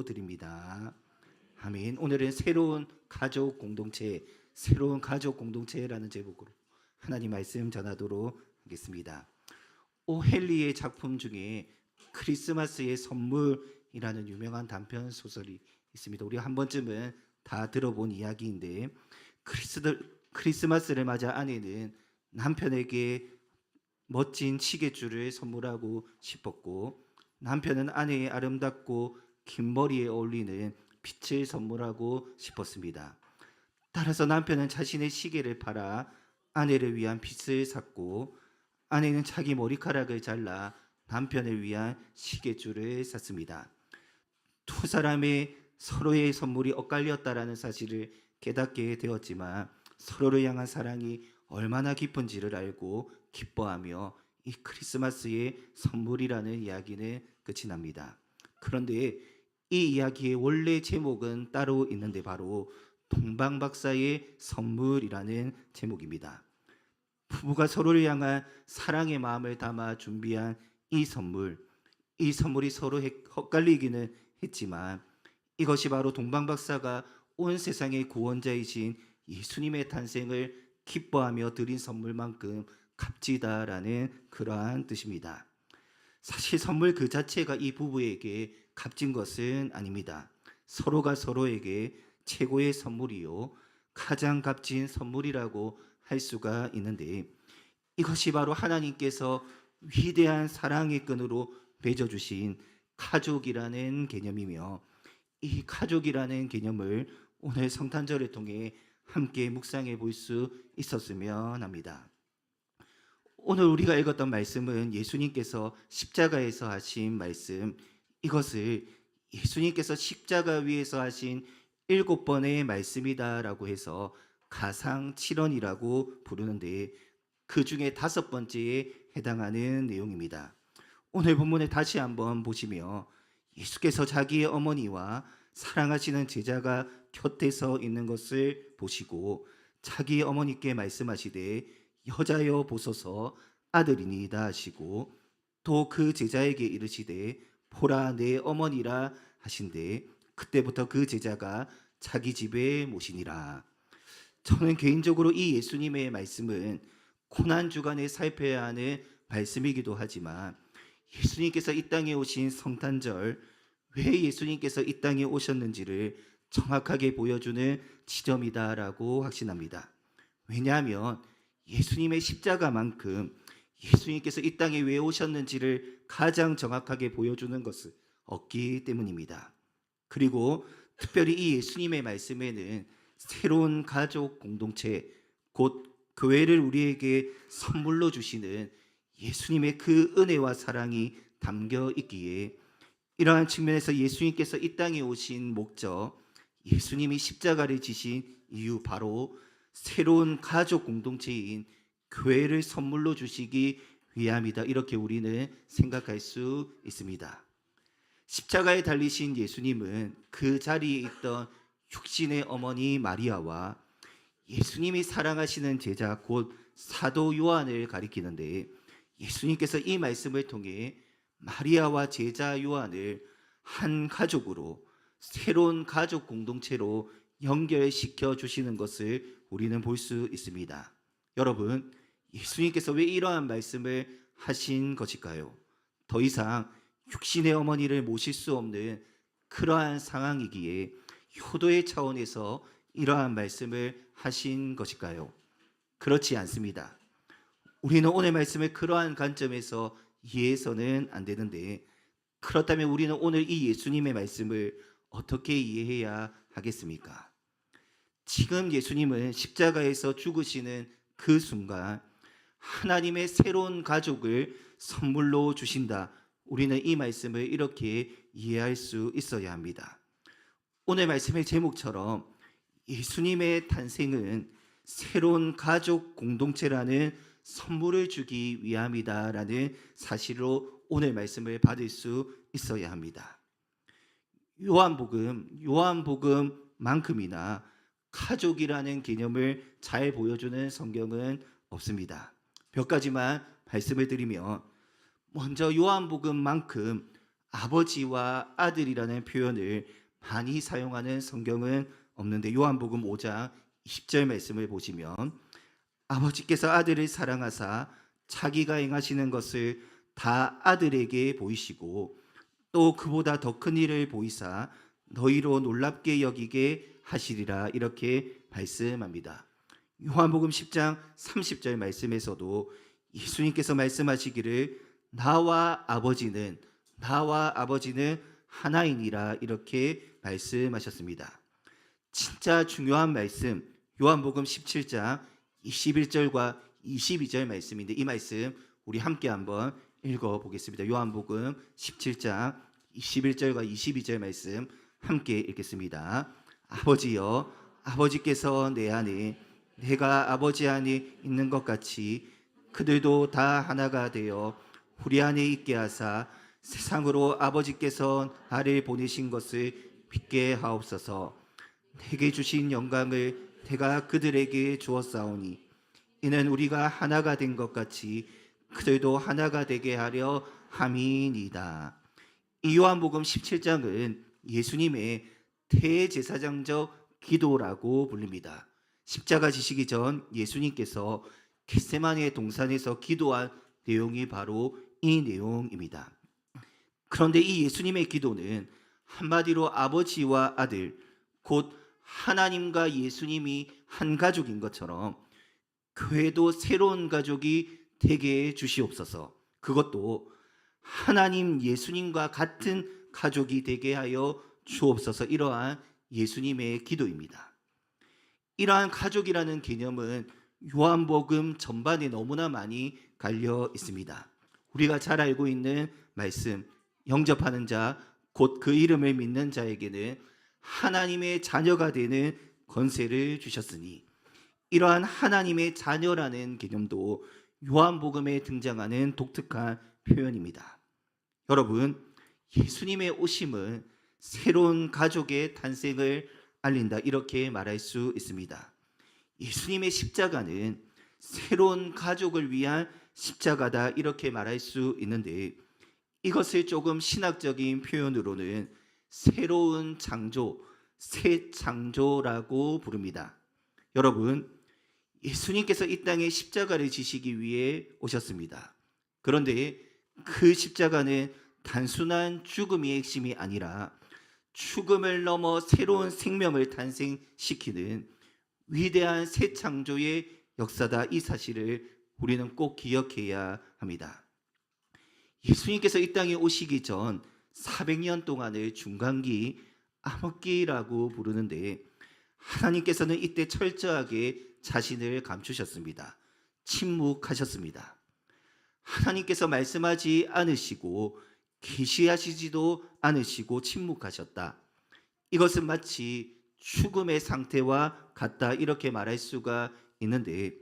기도드립니다. 아멘. 오늘은 새로운 가족 공동체라는 제목으로 하나님 말씀 전하도록 하겠습니다. 오헨리의 작품 중에 크리스마스의 선물이라는 유명한 단편 소설이 있습니다. 우리가 한 번쯤은 다 들어본 이야기인데, 크리스마스를 맞아 아내는 남편에게 멋진 시계줄을 선물하고 싶었고, 남편은 아내의 아름답고 긴 머리에 어울리는 빛을 선물하고 싶었습니다. 따라서 남편은 자신의 시계를 팔아 아내를 위한 빛을 샀고, 아내는 자기 머리카락을 잘라 남편을 위한 시계줄을 샀습니다. 두 사람의 서로의 선물이 엇갈렸다라는 사실을 깨닫게 되었지만, 서로를 향한 사랑이 얼마나 깊은지를 알고 기뻐하며 이 크리스마스의 선물이라는 이야기는 끝이 납니다. 그런데 이 이야기의 원래 제목은 따로 있는데, 바로 동방박사의 선물이라는 제목입니다. 부부가 서로를 향한 사랑의 마음을 담아 준비한 이 선물이 서로 헛갈리기는 했지만, 이것이 바로 동방박사가 온 세상의 구원자이신 예수님의 탄생을 기뻐하며 드린 선물만큼 값지다라는 그러한 뜻입니다. 사실 선물 그 자체가 이 부부에게 값진 것은 아닙니다. 서로가 서로에게 최고의 선물이요, 가장 값진 선물이라고 할 수가 있는데, 이것이 바로 하나님께서 위대한 사랑의 끈으로 맺어주신 가족이라는 개념이며, 이 가족이라는 개념을 오늘 성탄절을 통해 함께 묵상해 볼 수 있었으면 합니다. 오늘 우리가 읽었던 말씀은 예수님께서 십자가에서 하신 말씀, 이것을 예수님께서 십자가 위에서 하신 7번의 말씀이다라고 해서 가상 7원이라고 부르는데, 그 중에 5번째에 해당하는 내용입니다. 오늘 본문을 다시 한번 보시며 예수께서 자기의 어머니와 사랑하시는 제자가 곁에 서 있는 것을 보시고 자기 어머니께 말씀하시되 여자여 보소서 아들이니이다 하시고, 또 그 제자에게 이르시되 보라 내 어머니라 하신대 그때부터 그 제자가 자기 집에 모시니라. 저는 개인적으로 이 예수님의 말씀은 고난주간에 살펴야 하는 말씀이기도 하지만, 예수님께서 이 땅에 오신 성탄절, 왜 예수님께서 이 땅에 오셨는지를 정확하게 보여주는 지점이다라고 확신합니다. 왜냐하면 예수님의 십자가만큼 예수님께서 이 땅에 왜 오셨는지를 가장 정확하게 보여주는 것은 없기 때문입니다. 그리고 특별히 이 예수님의 말씀에는 새로운 가족 공동체, 곧 교회를 우리에게 선물로 주시는 예수님의 그 은혜와 사랑이 담겨 있기에, 이러한 측면에서 예수님께서 이 땅에 오신 목적, 예수님이 십자가를 지신 이유, 바로 새로운 가족 공동체인 교회를 선물로 주시기 위함이다, 이렇게 우리는 생각할 수 있습니다. 십자가에 달리신 예수님은 그 자리에 있던 육신의 어머니 마리아와 예수님이 사랑하시는 제자, 곧 사도 요한을 가리키는데, 예수님께서 이 말씀을 통해 마리아와 제자 요한을 한 가족으로, 새로운 가족 공동체로 연결시켜 주시는 것을 우리는 볼 수 있습니다. 여러분, 예수님께서 왜 이러한 말씀을 하신 것일까요? 더 이상 육신의 어머니를 모실 수 없는 그러한 상황이기에 효도의 차원에서 이러한 말씀을 하신 것일까요? 그렇지 않습니다. 우리는 오늘 말씀을 그러한 관점에서 이해해서는 안 되는데, 그렇다면 우리는 오늘 이 예수님의 말씀을 어떻게 이해해야 하겠습니까? 지금 예수님은 십자가에서 죽으시는 그 순간 하나님의 새로운 가족을 선물로 주신다, 우리는 이 말씀을 이렇게 이해할 수 있어야 합니다. 오늘 말씀의 제목처럼 예수님의 탄생은 새로운 가족 공동체라는 선물을 주기 위함이다라는 사실로 오늘 말씀을 받을 수 있어야 합니다. 요한복음만큼이나 가족이라는 개념을 잘 보여주는 성경은 없습니다. 몇 가지만 말씀을 드리면, 먼저 요한복음만큼 아버지와 아들이라는 표현을 많이 사용하는 성경은 없는데 요한복음 5장 20절 말씀을 보시면 아버지께서 아들을 사랑하사 자기가 행하시는 것을 다 아들에게 보이시고 또 그보다 더 큰 일을 보이사 너희로 놀랍게 여기게 하시리라 이렇게 말씀합니다. 요한복음 10장 30절 말씀에서도 예수님께서 말씀하시기를 나와 아버지는 하나이니라 이렇게 말씀하셨습니다. 진짜 중요한 말씀 요한복음 17장 21절과 22절 말씀인데 이 말씀 우리 함께 한번 읽어보겠습니다. 요한복음 17장 21절과 22절 말씀 함께 읽겠습니다. 아버지여 아버지께서 내 안에 내가 아버지 안에 있는 것 같이 그들도 다 하나가 되어 우리 안에 있게 하사 세상으로 아버지께서 나를 보내신 것을 믿게 하옵소서. 내게 주신 영광을 내가 그들에게 주었사오니 이는 우리가 하나가 된 것 같이 그들도 하나가 되게 하려 함이니이다. 이 요한복음 17장은 예수님의 대제사장적 기도라고 불립니다. 십자가 지시기 전 예수님께서 겟세마네 동산에서 기도한 내용이 바로 이 내용입니다. 그런데 이 예수님의 기도는 한마디로 아버지와 아들, 곧 하나님과 예수님이 한 가족인 것처럼 교회도 새로운 가족이 되게 해 주시옵소서. 그것도 하나님 예수님과 같은 가족이 되게 하여 주옵소서. 이러한 예수님의 기도입니다. 이러한 가족이라는 개념은 요한복음 전반에 너무나 많이 갈려 있습니다. 우리가 잘 알고 있는 말씀, 영접하는 자, 곧 그 이름을 믿는 자에게는 하나님의 자녀가 되는 권세를 주셨으니 이러한 하나님의 자녀라는 개념도 요한복음에 등장하는 독특한 표현입니다. 여러분, 예수님의 오심은 새로운 가족의 탄생을 알린다 이렇게 말할 수 있습니다. 예수님의 십자가는 새로운 가족을 위한 십자가다 이렇게 말할 수 있는데 이것을 조금 신학적인 표현으로는 새로운 창조, 새 창조라고 부릅니다. 여러분, 예수님께서 이 땅에 십자가를 지시기 위해 오셨습니다. 그런데 그 십자가는 단순한 죽음의 핵심이 아니라 죽음을 넘어 새로운 생명을 탄생시키는 위대한 새 창조의 역사다. 이 사실을 우리는 꼭 기억해야 합니다. 예수님께서 이 땅에 오시기 전 400년 동안을 중간기, 암흑기라고 부르는데 하나님께서는 이때 철저하게 자신을 감추셨습니다. 침묵하셨습니다. 하나님께서 말씀하지 않으시고 계시하시지도 않으시고 침묵하셨다. 이것은 마치 죽음의 상태와 같다 이렇게 말할 수가 있는데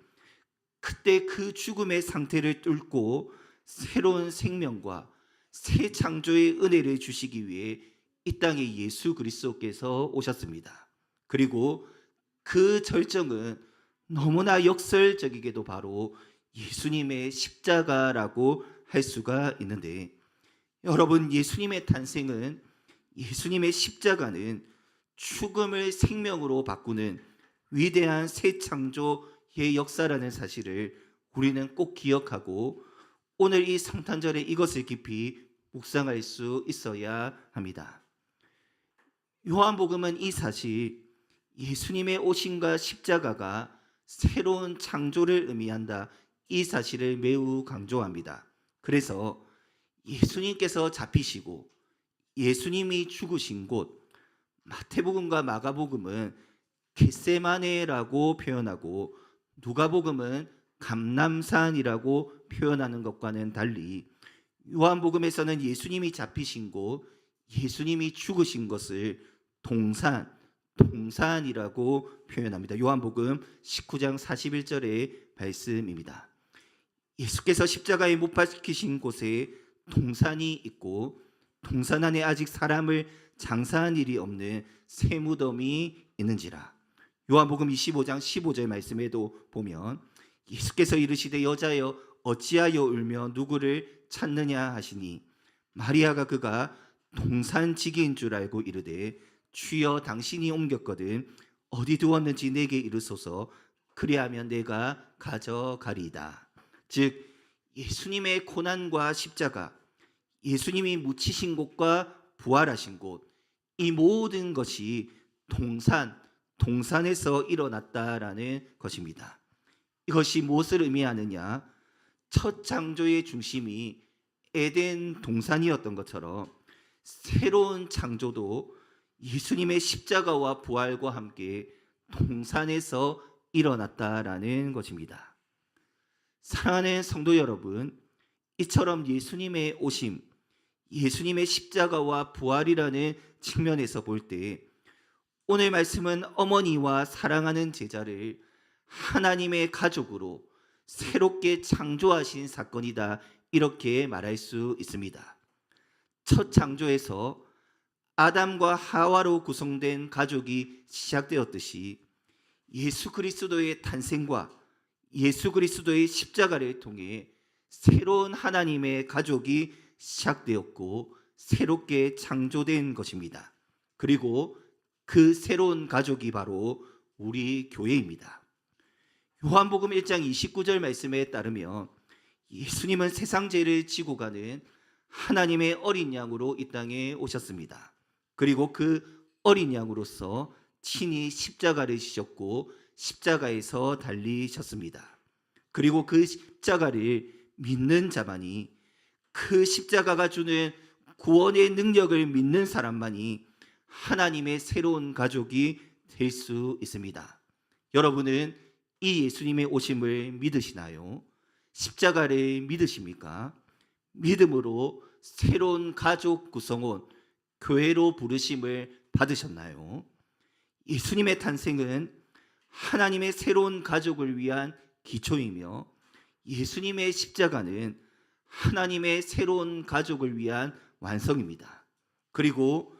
그때 그 죽음의 상태를 뚫고 새로운 생명과 새 창조의 은혜를 주시기 위해 이 땅에 예수 그리스도께서 오셨습니다. 그리고 그 절정은 너무나 역설적이게도 바로 예수님의 십자가라고 할 수가 있는데 여러분, 예수님의 탄생은 예수님의 십자가는 죽음을 생명으로 바꾸는 위대한 새 창조의 역사라는 사실을 우리는 꼭 기억하고 오늘 이 성탄절에 이것을 깊이 묵상할 수 있어야 합니다. 요한복음은 이 사실 예수님의 오심과 십자가가 새로운 창조를 의미한다. 이 사실을 매우 강조합니다. 그래서 예수님께서 잡히시고 예수님이 죽으신 곳 마태복음과 마가복음은 겟세마네라고 표현하고 누가복음은 감람산이라고 표현하는 것과는 달리 요한복음에서는 예수님이 잡히신 곳, 예수님이 죽으신 것을 동산이라고 표현합니다. 요한복음 19장 41절의 말씀입니다. 예수께서 십자가에 못 박히신 곳에 동산이 있고 동산 안에 아직 사람을 장사한 일이 없는 새 무덤이 있는지라. 요한복음 25장 15절 말씀에도 보면 예수께서 이르시되 여자여 어찌하여 울며 누구를 찾느냐 하시니 마리아가 그가 동산지기인 줄 알고 이르되 주여 당신이 옮겼거든 어디 두었는지 내게 이르소서 그리하면 내가 가져가리이다. 즉 예수님의 고난과 십자가, 예수님이 묻히신 곳과 부활하신 곳, 이 모든 것이 동산에서 일어났다라는 것입니다. 이것이 무엇을 의미하느냐? 첫 창조의 중심이 에덴 동산이었던 것처럼 새로운 창조도 예수님의 십자가와 부활과 함께 동산에서 일어났다라는 것입니다. 사랑하는 성도 여러분, 이처럼 예수님의 오심, 예수님의 십자가와 부활이라는 측면에서 볼 때 오늘 말씀은 어머니와 사랑하는 제자를 하나님의 가족으로 새롭게 창조하신 사건이다, 이렇게 말할 수 있습니다. 첫 창조에서 아담과 하와로 구성된 가족이 시작되었듯이 예수 그리스도의 탄생과 예수 그리스도의 십자가를 통해 새로운 하나님의 가족이 시작되었고 새롭게 창조된 것입니다. 그리고 그 새로운 가족이 바로 우리 교회입니다. 요한복음 1장 29절 말씀에 따르면 예수님은 세상 죄를 지고 가는 하나님의 어린 양으로 이 땅에 오셨습니다. 그리고 그 어린 양으로서 친히 십자가를 지셨고 십자가에서 달리셨습니다. 그리고 그 십자가를 믿는 자만이, 그 십자가가 주는 구원의 능력을 믿는 사람만이 하나님의 새로운 가족이 될 수 있습니다. 여러분은 이 예수님의 오심을 믿으시나요? 십자가를 믿으십니까? 믿음으로 새로운 가족 구성원, 교회로 부르심을 받으셨나요? 예수님의 탄생은 하나님의 새로운 가족을 위한 기초이며 예수님의 십자가는 하나님의 새로운 가족을 위한 완성입니다. 그리고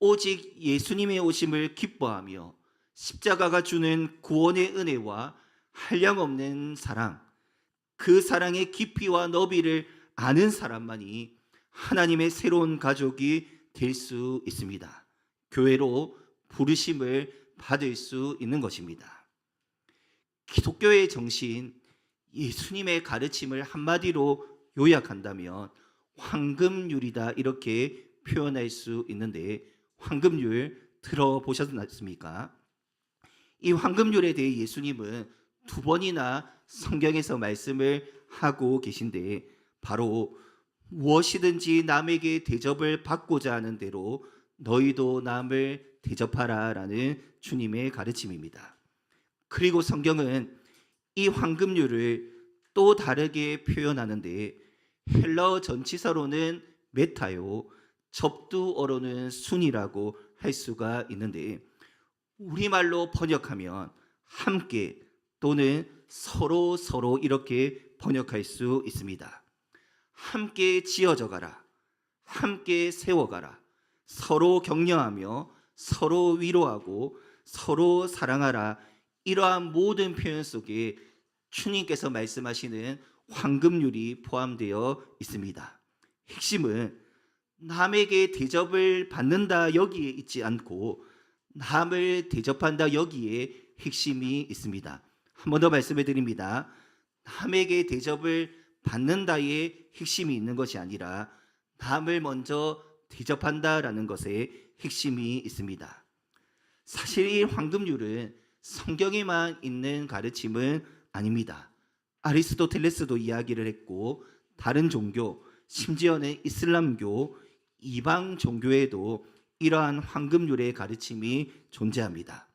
오직 예수님의 오심을 기뻐하며 십자가가 주는 구원의 은혜와 한량없는 사랑, 그 사랑의 깊이와 너비를 아는 사람만이 하나님의 새로운 가족이 될 수 있습니다. 교회로 부르심을 받을 수 있는 것입니다. 기독교의 정신, 예수님의 가르침을 한마디로 요약한다면 황금률이다, 이렇게 표현할 수 있는데, 황금률 들어보셨습니까? 이 황금률에 대해 예수님은 두 번이나 성경에서 말씀을 하고 계신데, 바로 무엇이든지 남에게 대접을 받고자 하는 대로 너희도 남을 대접하라 라는 주님의 가르침입니다. 그리고 성경은 이 황금률을 또 다르게 표현하는데, 헬라어 전치사로는 메타요, 접두어로는 순이라고 할 수가 있는데, 우리말로 번역하면 함께 또는 서로 이렇게 번역할 수 있습니다. 함께 지어져 가라, 함께 세워가라, 서로 격려하며 서로 위로하고 서로 사랑하라, 이러한 모든 표현 속에 주님께서 말씀하시는 황금률이 포함되어 있습니다. 핵심은 남에게 대접을 받는다 여기에 있지 않고 남을 대접한다 여기에 핵심이 있습니다. 한 번 더 말씀해 드립니다. 남에게 대접을 받는다의 핵심이 있는 것이 아니라 남을 먼저 대접한다라는 것에 핵심이 있습니다. 사실 이 황금률은 성경에만 있는 가르침은 아닙니다. 아리스토텔레스도 이야기를 했고 다른 종교, 심지어는 이슬람교, 이방 종교에도 이러한 황금률의 가르침이 존재합니다.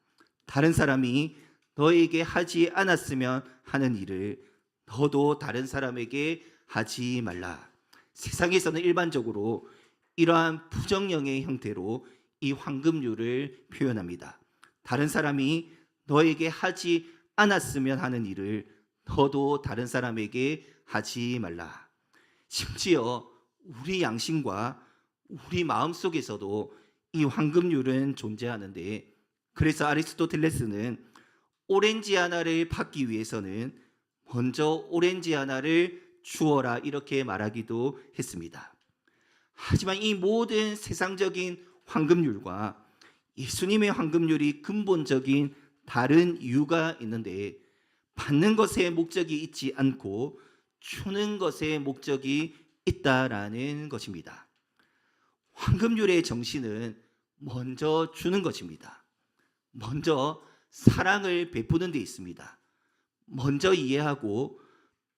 다른 사람이 너에게 하지 않았으면 하는 일을 너도 다른 사람에게 하지 말라. 세상에서는 일반적으로 이러한 부정형의 형태로 이 황금률을 표현합니다. 다른 사람이 너에게 하지 않았으면 하는 일을 너도 다른 사람에게 하지 말라. 심지어 우리 양심과 우리 마음속에서도 이 황금률은 존재하는데, 그래서 아리스토텔레스는 오렌지 하나를 받기 위해서는 먼저 오렌지 하나를 주어라, 이렇게 말하기도 했습니다. 하지만 이 모든 세상적인 황금률과 예수님의 황금률이 근본적인 다른 이유가 있는데, 받는 것에 목적이 있지 않고 주는 것에 목적이 있다라는 것입니다. 황금률의 정신은 먼저 주는 것입니다. 먼저 사랑을 베푸는 데 있습니다. 먼저 이해하고,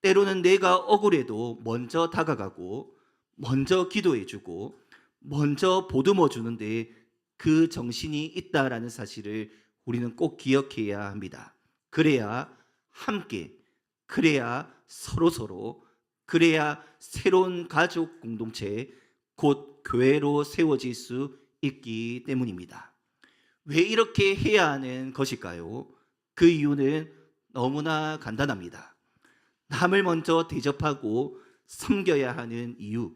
때로는 내가 억울해도 먼저 다가가고, 먼저 기도해주고, 먼저 보듬어 주는데 그 정신이 있다라는 사실을 우리는 꼭 기억해야 합니다. 그래야 함께, 그래야 서로, 그래야 새로운 가족 공동체, 곧 교회로 세워질 수 있기 때문입니다. 왜 이렇게 해야 하는 것일까요? 그 이유는 너무나 간단합니다. 남을 먼저 대접하고 섬겨야 하는 이유,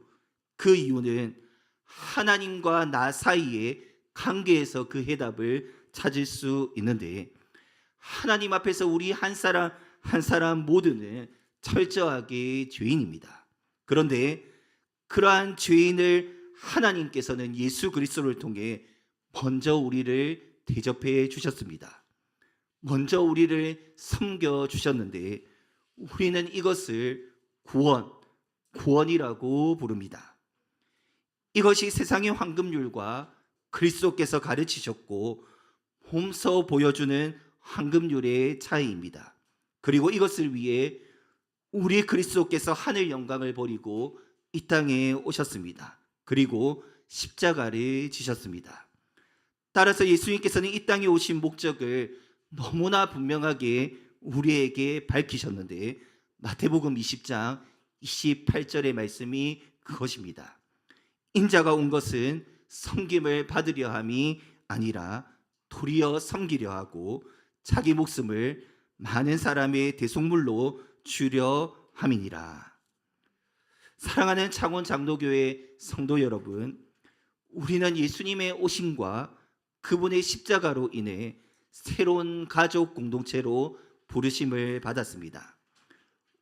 그 이유는 하나님과 나 사이의 관계에서 그 해답을 찾을 수 있는데, 하나님 앞에서 우리 한 사람 한 사람 모두는 철저하게 죄인입니다. 그런데 그러한 죄인을 하나님께서는 예수 그리스도를 통해 먼저 우리를 대접해 주셨습니다. 먼저 우리를 섬겨 주셨는데, 우리는 이것을 구원이라고 부릅니다. 이것이 세상의 황금률과 그리스도께서 가르치셨고 몸소 보여주는 황금률의 차이입니다. 그리고 이것을 위해 우리 그리스도께서 하늘 영광을 버리고 이 땅에 오셨습니다. 그리고 십자가를 지셨습니다. 따라서 예수님께서는 이 땅에 오신 목적을 너무나 분명하게 우리에게 밝히셨는데, 마태복음 20장 28절의 말씀이 그것입니다. 인자가 온 것은 섬김을 받으려 함이 아니라 도리어 섬기려 하고 자기 목숨을 많은 사람의 대속물로 주려 함이니라. 사랑하는 창원 장로교회 성도 여러분, 우리는 예수님의 오심과 그분의 십자가로 인해 새로운 가족 공동체로 부르심을 받았습니다.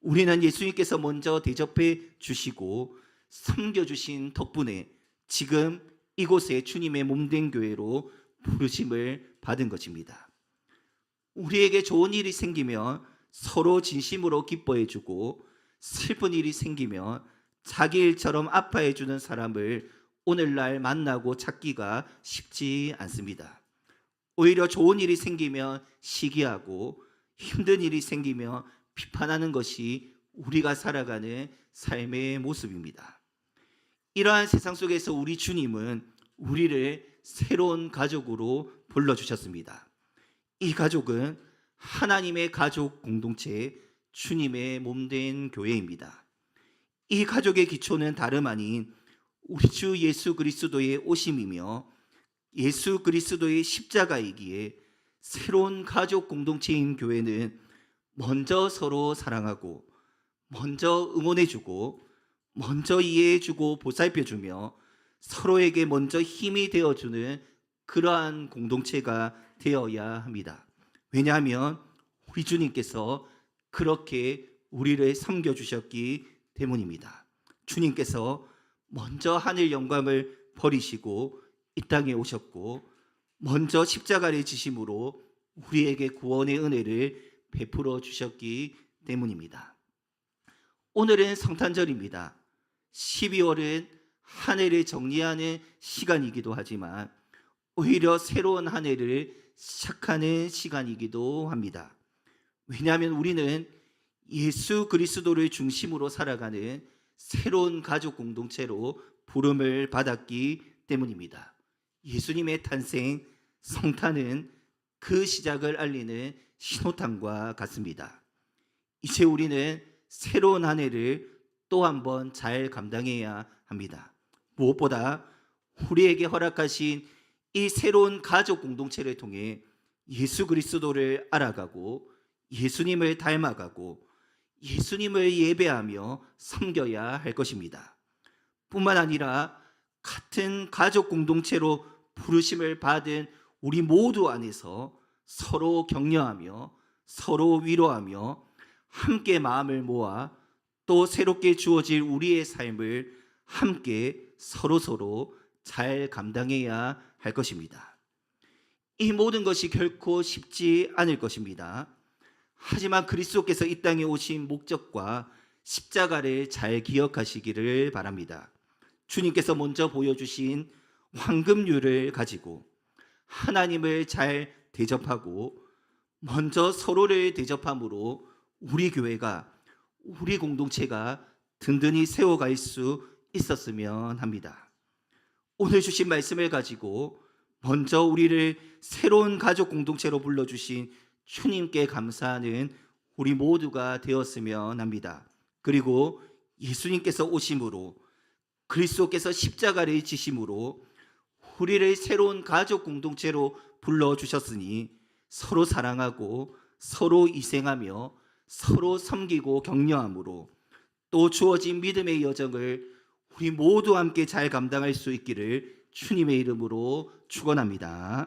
우리는 예수님께서 먼저 대접해 주시고 섬겨주신 덕분에 지금 이곳에 주님의 몸된 교회로 부르심을 받은 것입니다. 우리에게 좋은 일이 생기면 서로 진심으로 기뻐해 주고, 슬픈 일이 생기면 자기 일처럼 아파해 주는 사람을 오늘날 만나고 찾기가 쉽지 않습니다. 오히려 좋은 일이 생기면 시기하고, 힘든 일이 생기면 비판하는 것이 우리가 살아가는 삶의 모습입니다. 이러한 세상 속에서 우리 주님은 우리를 새로운 가족으로 불러주셨습니다. 이 가족은 하나님의 가족 공동체, 주님의 몸된 교회입니다. 이 가족의 기초는 다름 아닌 우리 주 예수 그리스도의 오심이며 예수 그리스도의 십자가이기에, 새로운 가족 공동체인 교회는 먼저 서로 사랑하고, 먼저 응원해주고, 먼저 이해해주고 보살펴주며 서로에게 먼저 힘이 되어주는 그러한 공동체가 되어야 합니다. 왜냐하면 우리 주님께서 그렇게 우리를 섬겨주셨기 때문입니다. 주님께서 먼저 하늘 영광을 버리시고 이 땅에 오셨고, 먼저 십자가를 지심으로 우리에게 구원의 은혜를 베풀어 주셨기 때문입니다. 오늘은 성탄절입니다. 12월은 한 해를 정리하는 시간이기도 하지만 오히려 새로운 한 해를 시작하는 시간이기도 합니다. 왜냐하면 우리는 예수 그리스도를 중심으로 살아가는 새로운 가족 공동체로 부름을 받았기 때문입니다. 예수님의 탄생, 성탄은 그 시작을 알리는 신호탄과 같습니다. 이제 우리는 새로운 한 해를 또 한 번 잘 감당해야 합니다. 무엇보다 우리에게 허락하신 이 새로운 가족 공동체를 통해 예수 그리스도를 알아가고, 예수님을 닮아가고, 예수님을 예배하며 섬겨야 할 것입니다. 뿐만 아니라 같은 가족 공동체로 부르심을 받은 우리 모두 안에서 서로 격려하며 서로 위로하며 함께 마음을 모아 또 새롭게 주어질 우리의 삶을 함께 서로서로 잘 감당해야 할 것입니다. 이 모든 것이 결코 쉽지 않을 것입니다. 하지만 그리스도께서 이 땅에 오신 목적과 십자가를 잘 기억하시기를 바랍니다. 주님께서 먼저 보여주신 황금률을 가지고 하나님을 잘 대접하고 먼저 서로를 대접함으로 우리 교회가, 우리 공동체가 든든히 세워갈 수 있었으면 합니다. 오늘 주신 말씀을 가지고 먼저 우리를 새로운 가족 공동체로 불러주신 주님께 감사하는 우리 모두가 되었으면 합니다. 그리고 예수님께서 오심으로, 그리스도께서 십자가를 지심으로 우리를 새로운 가족 공동체로 불러주셨으니 서로 사랑하고 서로 희생하며 서로 섬기고 격려함으로 또 주어진 믿음의 여정을 우리 모두 함께 잘 감당할 수 있기를 주님의 이름으로 축원합니다.